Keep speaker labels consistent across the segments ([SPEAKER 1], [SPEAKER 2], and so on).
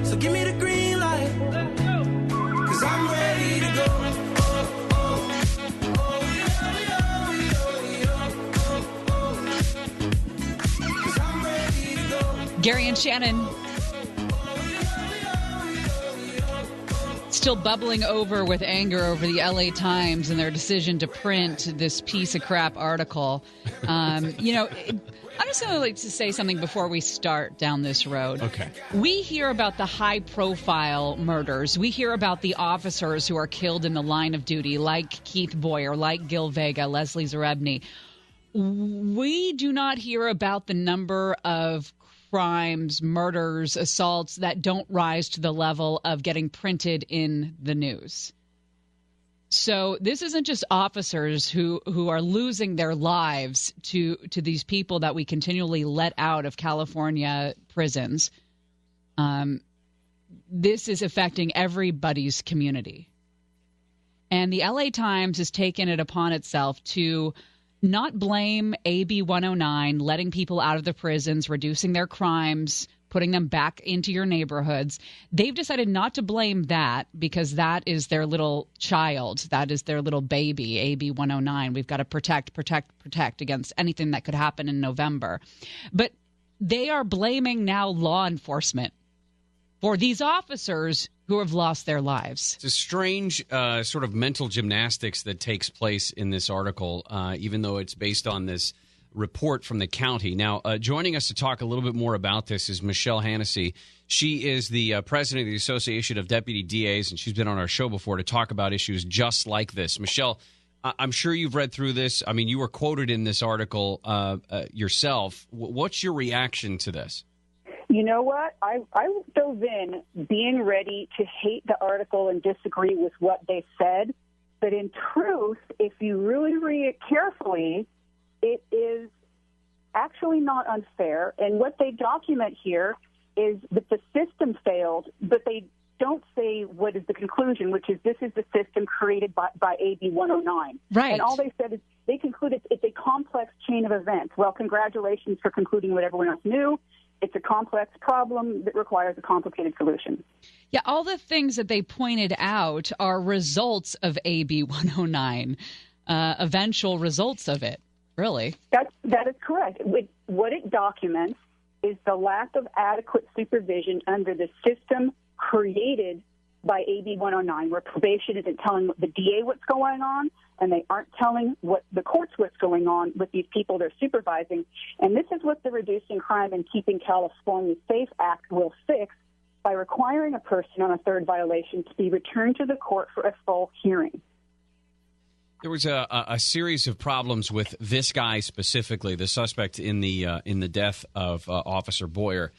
[SPEAKER 1] So give me the green light, 'cause I'm ready to go.
[SPEAKER 2] Gary and Shannon still bubbling over with anger over the LA Times and their decision to print this piece of crap article. I'm just going to like to say something before we start down this road.
[SPEAKER 3] Okay.
[SPEAKER 2] We hear about the high-profile murders. We hear about the officers who are killed in the line of duty, like Keith Boyer, like Gil Vega, Leslie Zarebny. We do not hear about the number of crimes, murders, assaults that don't rise to the level of getting printed in the news. So this isn't just officers who are losing their lives to these people that we continually let out of California prisons. This is affecting everybody's community. And the LA Times has taken it upon itself to not blame AB 109, letting people out of the prisons, reducing their crimes, putting them back into your neighborhoods. They've decided not to blame that because that is their little child. That is their little baby, AB 109. We've got to protect against anything that could happen in November. But they are blaming now law enforcement for these officers who have lost their lives.
[SPEAKER 3] It's a strange sort of mental gymnastics that takes place in this article, even though it's based on this report from the county. Now, joining us to talk a little bit more about this is Michele Hanisee. She is the president of the Association of Deputy DAs, and she's been on our show before to talk about issues just like this. Michele, I'm sure you've read through this. I mean, you were quoted in this article yourself. What's your reaction to this?
[SPEAKER 4] You know what? I dove in being ready to hate the article and disagree with what they said. But in truth, if you really read it carefully, it is actually not unfair. And what they document here is that the system failed, but they don't say what is the conclusion, which is this is the system created by AB 109.
[SPEAKER 2] Right.
[SPEAKER 4] And all they said is they concluded it's a complex chain of events. Well, congratulations for concluding what everyone else knew. It's a complex problem that requires a complicated solution.
[SPEAKER 2] Yeah, all the things that they pointed out are results of AB 109, eventual results of it, really.
[SPEAKER 4] That is correct. What it documents is the lack of adequate supervision under the system created by AB 109, where probation isn't telling the DA what's going on, and they aren't telling the courts what's going on with these people they're supervising. And this is what the Reducing Crime and Keeping California Safe Act will fix by requiring a person on a third violation to be returned to the court for a full hearing.
[SPEAKER 3] There was a series of problems with this guy specifically, the suspect in the death of Officer Boyer,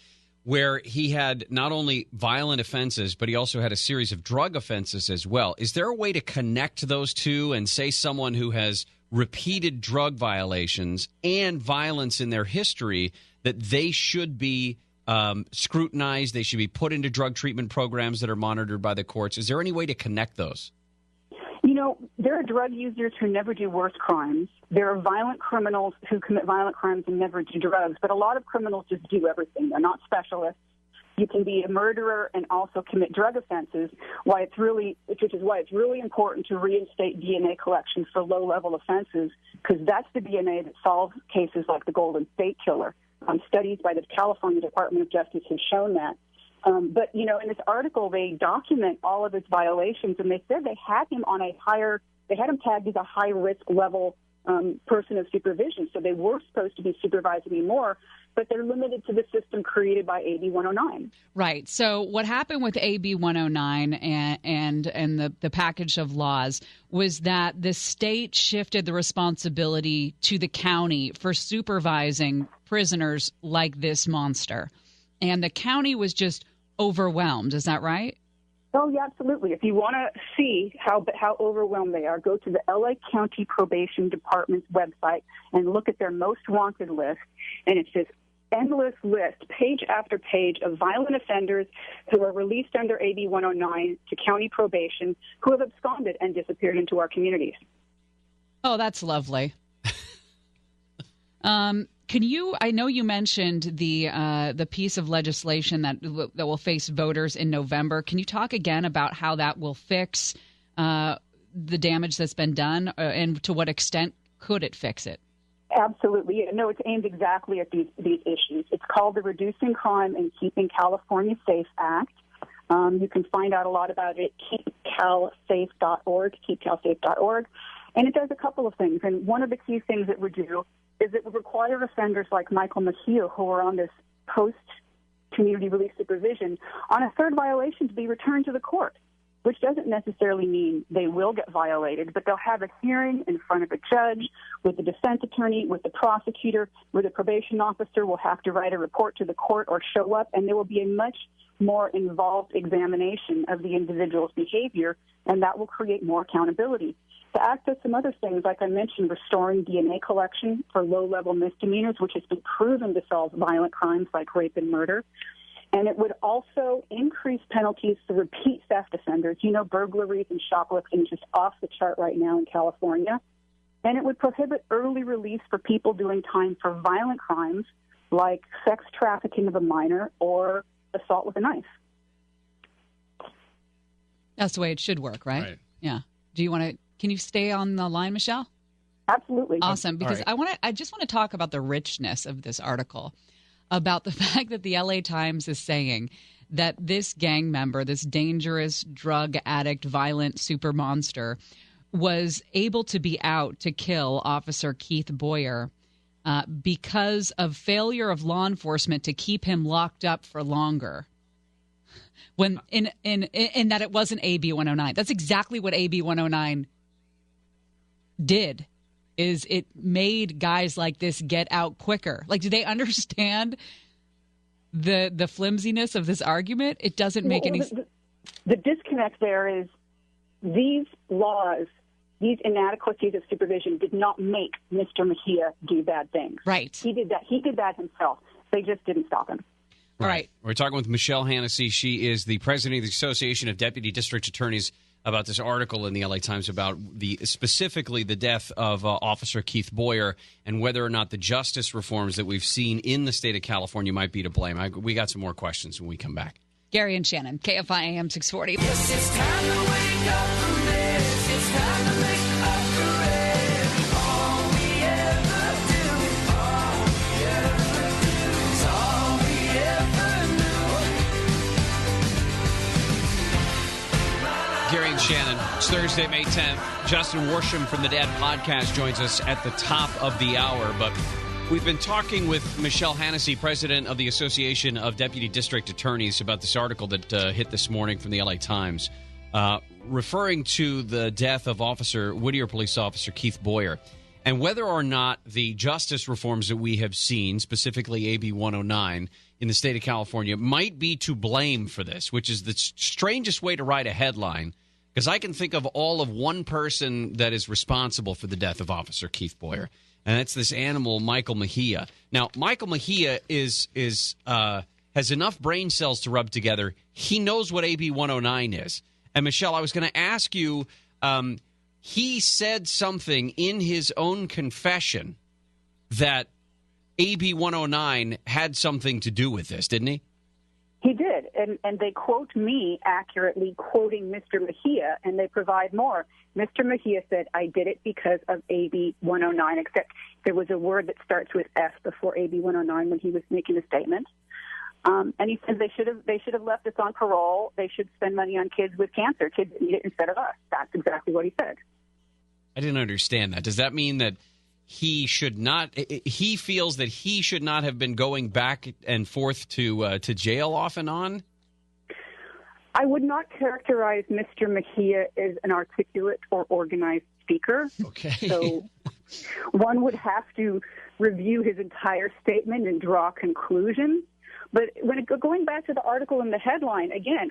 [SPEAKER 3] where he had not only violent offenses, but he also had a series of drug offenses as well. Is there a way to connect those two and say someone who has repeated drug violations and violence in their history that they should be scrutinized, they should be put into drug treatment programs that are monitored by the courts? Is there any way to connect those?
[SPEAKER 4] You know, there are drug users who never do worse crimes. There are violent criminals who commit violent crimes and never do drugs. But a lot of criminals just do everything. They're not specialists. You can be a murderer and also commit drug offenses, which is why it's really important to reinstate DNA collection for low-level offenses, because that's the DNA that solves cases like the Golden State Killer. Studies by the California Department of Justice have shown that. But, you know, in this article, they document all of his violations, and they said they had him tagged as a high-risk level person of supervision. So they were supposed to be supervising him more, but they're limited to the system created by AB 109.
[SPEAKER 2] Right. So what happened with AB 109 and the package of laws was that the state shifted the responsibility to the county for supervising prisoners like this monster. And the county was just overwhelmed. Is that right?
[SPEAKER 4] Oh, yeah, absolutely. If you want to see how overwhelmed they are, go to the LA County Probation Department's website and look at their most wanted list. And it's this endless list, page after page, of violent offenders who are released under AB 109 to county probation who have absconded and disappeared into our communities.
[SPEAKER 2] Oh, that's lovely. Can you? I know you mentioned the piece of legislation that will face voters in November. Can you talk again about how that will fix the damage that's been done, and to what extent could it fix it?
[SPEAKER 4] Absolutely. No, it's aimed exactly at these issues. It's called the Reducing Crime and Keeping California Safe Act. You can find out a lot about it at keepcalsafe.org, and it does a couple of things. And one of the key things it would do is it would require offenders like Michael Mejia, who are on this post-community release supervision, on a third violation to be returned to the court, which doesn't necessarily mean they will get violated, but they'll have a hearing in front of a judge with the defense attorney, with the prosecutor, where the probation officer will have to write a report to the court or show up, and there will be a much more involved examination of the individual's behavior, and that will create more accountability. The act does some other things, like I mentioned, restoring DNA collection for low-level misdemeanors, which has been proven to solve violent crimes like rape and murder. And it would also increase penalties for repeat theft offenders. You know, burglaries and shoplifting is just off the chart right now in California. And it would prohibit early release for people doing time for violent crimes like sex trafficking of a minor or assault with a knife.
[SPEAKER 2] That's the way it should work, right? Yeah. Can you stay on the line, Michelle?
[SPEAKER 4] Absolutely.
[SPEAKER 2] Awesome. Because
[SPEAKER 3] right.
[SPEAKER 2] I just want to talk about the richness of this article, about the fact that the LA Times is saying that this gang member, this dangerous drug addict, violent super monster, was able to be out to kill Officer Keith Boyer because of failure of law enforcement to keep him locked up for longer. When in that it wasn't AB 109. That's exactly what AB 109 did. Is it made guys like this get out quicker? Like, do they understand the flimsiness of this argument? It doesn't make any sense.
[SPEAKER 4] The disconnect there is these laws, these inadequacies of supervision did not make Mr. Mejia do bad things.
[SPEAKER 2] Right.
[SPEAKER 4] He did that himself. They just didn't stop him.
[SPEAKER 2] All right.
[SPEAKER 3] We're talking with Michele Hanisee. She is the president of the Association of Deputy District Attorneys, about this article in the LA Times about specifically the death of Officer Keith Boyer and whether or not the justice reforms that we've seen in the state of California might be to blame. We got some more questions when we come back.
[SPEAKER 2] Gary and Shannon, KFI AM 640.
[SPEAKER 1] Yes, it's time to wake up from this. It's time to make up for it. All we ever do, all we ever do is all we ever knew.
[SPEAKER 3] Gary and Shannon. It's Thursday, May 10th. Justin Worsham from the Dad Podcast joins us at the top of the hour. But we've been talking with Michele Hanisee, president of the Association of Deputy District Attorneys, about this article that hit this morning from the LA Times, referring to the death of Whittier Police Officer Keith Boyer, and whether or not the justice reforms that we have seen, specifically AB 109, in the state of California, might be to blame for this, which is the strangest way to write a headline, because I can think of all of one person that is responsible for the death of Officer Keith Boyer, and that's this animal, Michael Mejia. Now, Michael Mejia has enough brain cells to rub together. He knows what AB 109 is. And, Michelle, I was going to ask you, he said something in his own confession that AB 109 had something to do with this, didn't he?
[SPEAKER 4] He did, and they quote me accurately, quoting Mr. Mejia, and they provide more. Mr. Mejia said, "I did it because of AB 109, except there was a word that starts with F before AB 109 when he was making a statement. And he said they should have left us on parole. They should spend money on kids with cancer, kids that need it instead of us." That's exactly what he said.
[SPEAKER 3] I didn't understand that. Does that mean that he feels that he should not have been going back and forth to jail off and on?
[SPEAKER 4] I would not characterize Mr. Mejia as an articulate or organized speaker.
[SPEAKER 3] Okay.
[SPEAKER 4] So one would have to review his entire statement and draw conclusions. But going back to the article in the headline, again,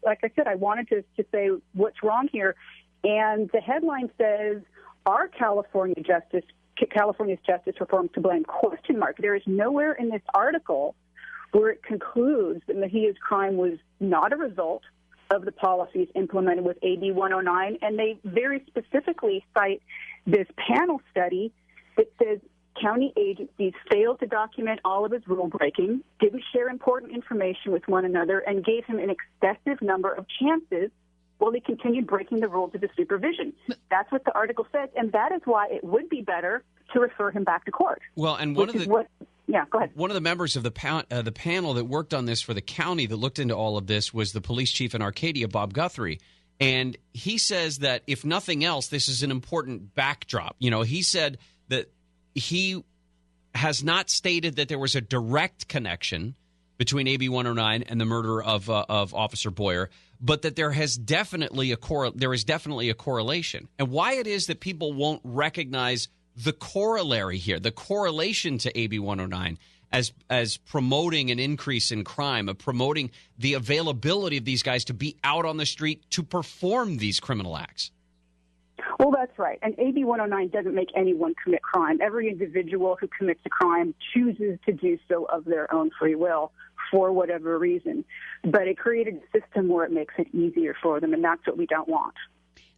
[SPEAKER 4] like I said, I wanted to say what's wrong here. And the headline says, "Are California's justice reform to blame?" ? There is nowhere in this article where it concludes that Mejia's crime was not a result of the policies implemented with AB 109. And they very specifically cite this panel study that says county agencies failed to document all of his rule breaking, didn't share important information with one another, and gave him an excessive number of chances while he continued breaking the rules of his supervision. That's what the article says, and that is why it would be better to refer him back to court.
[SPEAKER 3] Well, and
[SPEAKER 4] go ahead.
[SPEAKER 3] One of the members of the panel that worked on this for the county that looked into all of this was the police chief in Arcadia, Bob Guthrie. And he says that if nothing else, this is an important backdrop. You know, he said that he has not stated that there was a direct connection between AB 109 and the murder of Officer Boyer, but that there is definitely a correlation. And why it is that people won't recognize the corollary here, the correlation to AB 109 as promoting an increase in crime, of promoting the availability of these guys to be out on the street to perform these criminal acts.
[SPEAKER 4] Well, that's right. And AB 109 doesn't make anyone commit crime. Every individual who commits a crime chooses to do so of their own free will for whatever reason. But it created a system where it makes it easier for them, and that's what we don't want.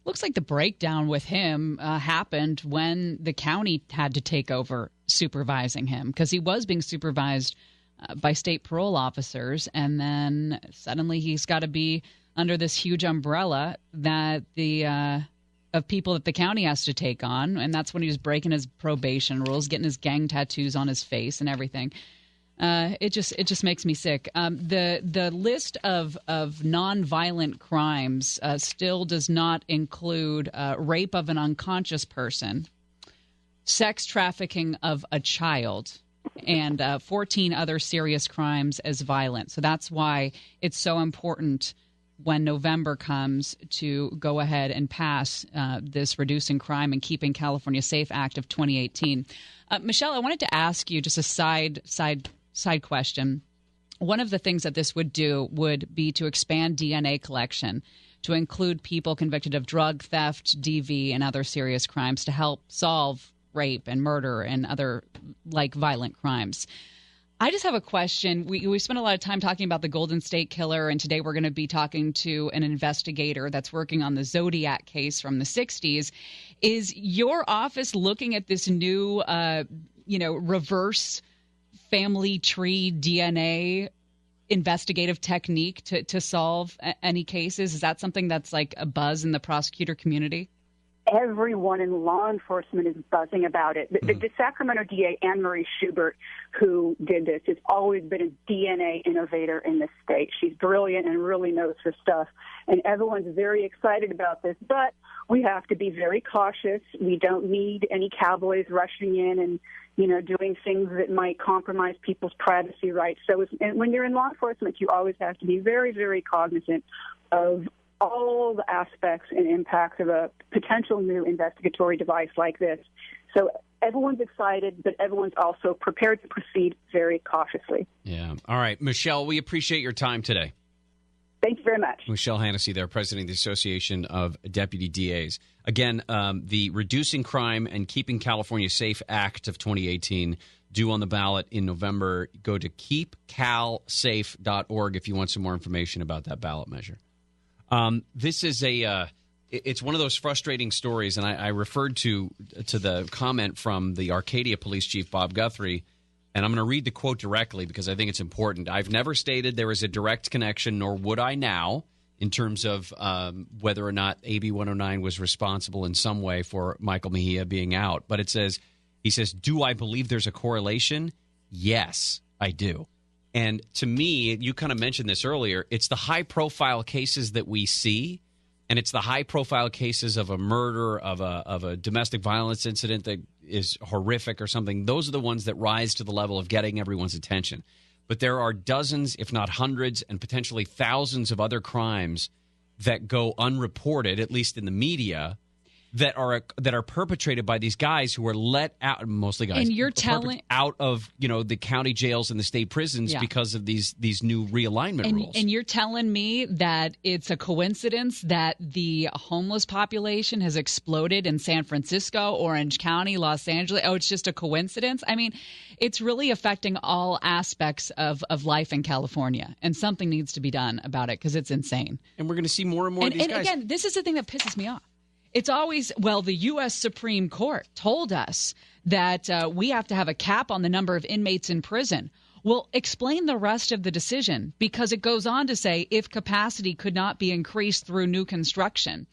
[SPEAKER 2] Looks like the breakdown with him happened when the county had to take over supervising him, because he was being supervised by state parole officers, and then suddenly he's got to be under this huge umbrella that of people that the county has to take on, and that's when he was breaking his probation rules, getting his gang tattoos on his face and everything. It just makes me sick. The list of nonviolent crimes still does not include rape of an unconscious person, sex trafficking of a child, and 14 other serious crimes as violent. So that's why it's so important when November comes to go ahead and pass this Reducing Crime and Keeping California Safe Act of 2018. Michelle, I wanted to ask you just a side question. One of the things that this would do would be to expand DNA collection to include people convicted of drug theft, DV, and other serious crimes to help solve rape and murder and other like violent crimes. I just have a question. We spent a lot of time talking about the Golden State Killer, and today we're going to be talking to an investigator that's working on the Zodiac case from the 60s. Is your office looking at this new, reverse family tree DNA investigative technique to solve any cases? Is that something that's like a buzz in the prosecutor community?
[SPEAKER 4] Everyone in law enforcement is buzzing about it. The Sacramento DA, Anne Marie Schubert, who did this, has always been a DNA innovator in this state. She's brilliant and really knows her stuff, and everyone's very excited about this. But we have to be very cautious. We don't need any cowboys rushing in and doing things that might compromise people's privacy rights. So when you're in law enforcement, you always have to be very, very cognizant of all the aspects and impacts of a potential new investigatory device like this. So everyone's excited, but everyone's also prepared to proceed very cautiously.
[SPEAKER 3] Yeah. All right. Michelle, we appreciate your time today.
[SPEAKER 4] Thank you very much.
[SPEAKER 3] Michele Hanisee there, president of the Association of Deputy DAs. Again, the Reducing Crime and Keeping California Safe Act of 2018 due on the ballot in November. Go to keepcalsafe.org if you want some more information about that ballot measure. This is it's one of those frustrating stories, and I referred to the comment from the Arcadia Police Chief, Bob Guthrie, and I'm going to read the quote directly because I think it's important. I've never stated there is a direct connection, nor would I now, in terms of whether or not AB 109 was responsible in some way for Michael Mejia being out. But he says, do I believe there's a correlation? Yes, I do. And to me, you kind of mentioned this earlier, it's the high-profile cases that we see, and it's the high-profile cases of a murder, of a domestic violence incident that is horrific or something. Those are the ones that rise to the level of getting everyone's attention. But there are dozens, if not hundreds, and potentially thousands of other crimes that go unreported, at least in the media, that are perpetrated by these guys who are let out, mostly guys,
[SPEAKER 2] and you're telling
[SPEAKER 3] out of the county jails and the state prisons because of these new realignment rules.
[SPEAKER 2] And you're telling me that it's a coincidence that the homeless population has exploded in San Francisco, Orange County, Los Angeles? Oh, it's just a coincidence? I mean, it's really affecting all aspects of life in California, and something needs to be done about it because it's insane.
[SPEAKER 3] And we're going to see more and more of these guys.
[SPEAKER 2] And again, this is the thing that pisses me off. It's always, well, the U.S. Supreme Court told us that we have to have a cap on the number of inmates in prison. Well, explain the rest of the decision, because it goes on to say if capacity could not be increased through new construction.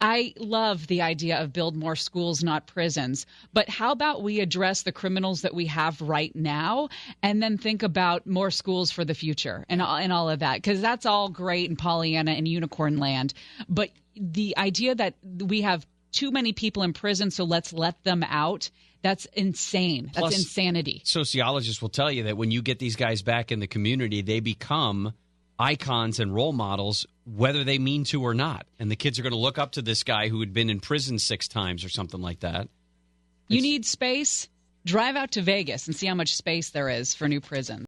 [SPEAKER 2] I love the idea of build more schools, not prisons. But how about we address the criminals that we have right now and then think about more schools for the future and all of that? Because that's all great in Pollyanna and unicorn land. But the idea that we have too many people in prison, so let's let them out, that's insane. That's
[SPEAKER 3] Plus,
[SPEAKER 2] insanity.
[SPEAKER 3] Sociologists will tell you that when you get these guys back in the community, they become icons and role models, whether they mean to or not. And the kids are going to look up to this guy who had been in prison 6 times or something like that.
[SPEAKER 2] You need space? Drive out to Vegas and see how much space there is for new prisons.